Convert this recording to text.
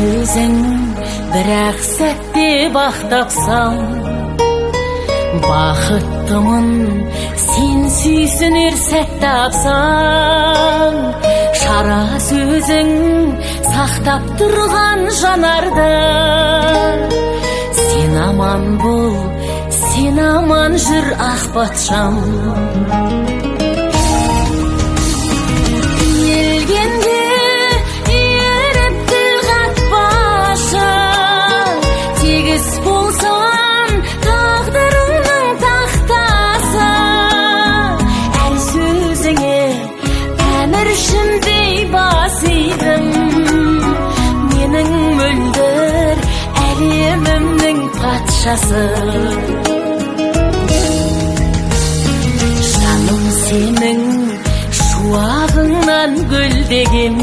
өзің бірақ сәтте бақтапсаң, бақыттымын сен сүйсінер сәт тапсаң. Шара сөзің сақтап тұрған жанарды, сен аман бол, сен аман жүр ақ патшам. Менің мөлдір әлемімнің патшасы, жаным сенің шуағыңнан гүлдеген.